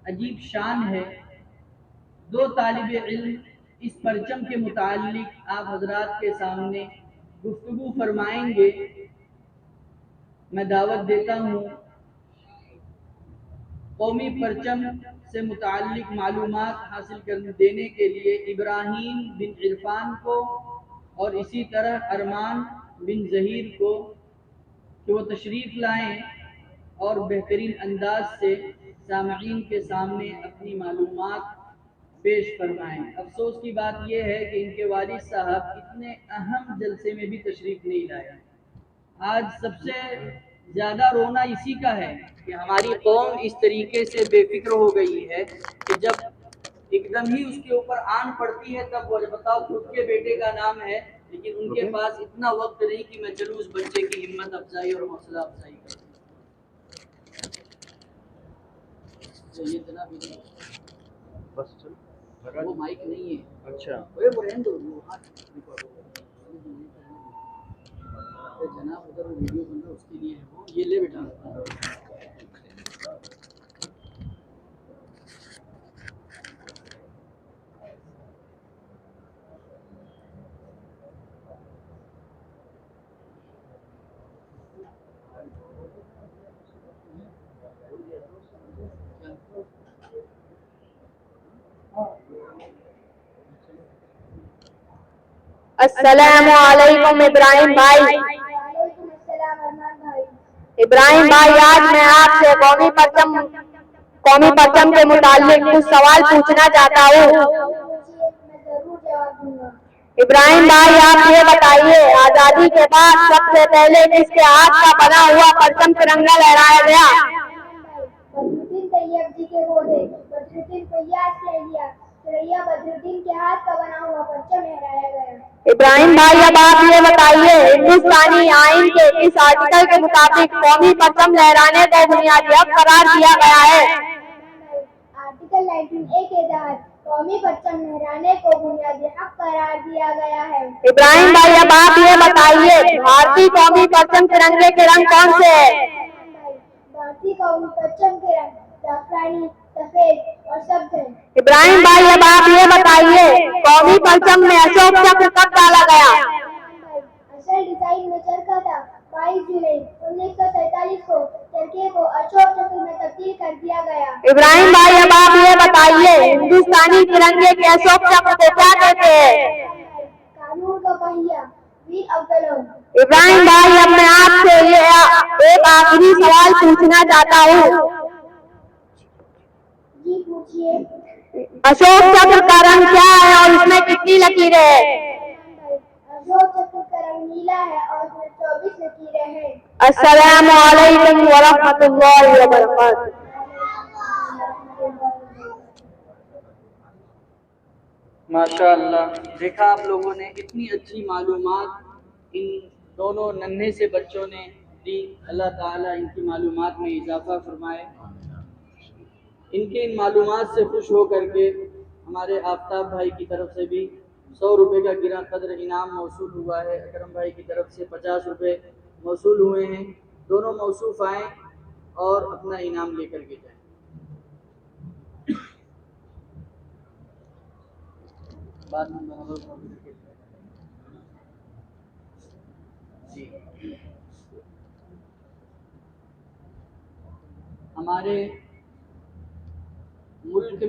अजीब शान है। दो तालिब इल्म इस परचम के मुताल्लिक आप हजरात के सामने गुफ्तगू फरमाएंगे। मैं दावत देता हूँ कौमी परचम से मुताल्लिक मालूमात हासिल कर देने के लिए इब्राहीम बिन इरफान को और इसी तरह अरमान बिन ज़हीर को कि वो तशरीफ़ लाएँ और बेहतरीन अंदाज से सामईन के सामने अपनी मालूमात पेश फरमाएँ। अफसोस की बात यह है कि इनके वालिद साहब इतने अहम जलसे में भी तशरीफ़ नहीं लाए। आज सबसे ज़्यादा रोना इसी का है कि हमारी कौम इस तरीके से बेफिक्र हो गई है कि जब एकदम ही उसके ऊपर आन पड़ती है तब वो बताओ खुद के बेटे का नाम है, लेकिन उनके पास इतना वक्त नहीं कि मैं चलूँ उस बच्चे की हिम्मत अफजाई और हौसला अफजाई करूँ। ये जनाब बस चल वो माइक नहीं है। अच्छा वो रहने दो, वो जनाब उधर वीडियो बन रहा है उसके लिए है वो, ये ले बेटा। अस्सलामु अलैकुम इब्राहिम भाई। इब्राहिम भाई, आज मैं आपसे कौमी परचम के मुताल्लिक कुछ सवाल पूछना चाहता हूँ। इब्राहिम भाई, आप ये बताइए, आजादी के बाद सबसे पहले किसके हाथ का बना हुआ परचम तिरंगा लहराया गया? बदरुद्दीन तैयब जी के घोड़े बदरुद्दीन फैयाज के एलिया सरैया बदरुद्दीन के हाथ का बना हुआ परचम लहराया गया। इब्राहिम भाई, अब आप ये बताइए, हिंदुस्तानी आइन के किस आर्टिकल के मुताबिक कौमी परचम लहराने को बुनियादी हक करार दिया गया है? आर्टिकल 19A के तहत कौमी परचम लहराने को बुनियादी हक करार दिया गया है। इब्राहिम भाई, अब आप ये बताइए, भारतीय कौमी परचम तिरंगे के रंग कौन से है? भारतीय कौमी परचम के रंग जाफरानी, सफेद और सब्ज है। इब्राहिम भाई, अब आप ये बताइए, कौमी परचम में अशोक चक्र कब डाला गया? असल डिजाइन में चरखा था। 22 जुलाई 1947 को चरखे को अशोक चक्र में तब्दील कर दिया गया। इब्राहिम भाई, अब आप ये बताइए, हिंदुस्तानी तिरंगे के अशोक चक्र को क्या कहते हैं? कानून का पहिया, वीर अव्वल। इब्राहिम भाई, अब मैं आपसे ये एक आखिरी सवाल पूछना चाहता हूँ। जी पूछिए। अशोक चक्र का रंग क्या है और इसमें कितनी लकीरें हैं? अशोक चक्र का रंग नीला है और उसमें 24 लकीरें हैं। अस्सलामु अलैकुम व रहमतुल्लाहि व बरकातुहू। माशाअल्लाह, देखा आप लोगों ने, इतनी अच्छी मालूमात इन दोनों नन्हे से बच्चों ने दी। अल्लाह ताला इनकी मालूमात में इजाफा फरमाए। इनके इन मालूमात से खुश हो करके हमारे आफ्ताब भाई की तरफ से भी 100 रुपये का गिरा कदर इनाम मौसूल हुआ है। अकरम भाई की तरफ से 50 रुपये मौसूल हुए हैं। दोनों मौसूफ आएँ और अपना इनाम लेकर के जाएँ। बाद में जी हमारे मुल्क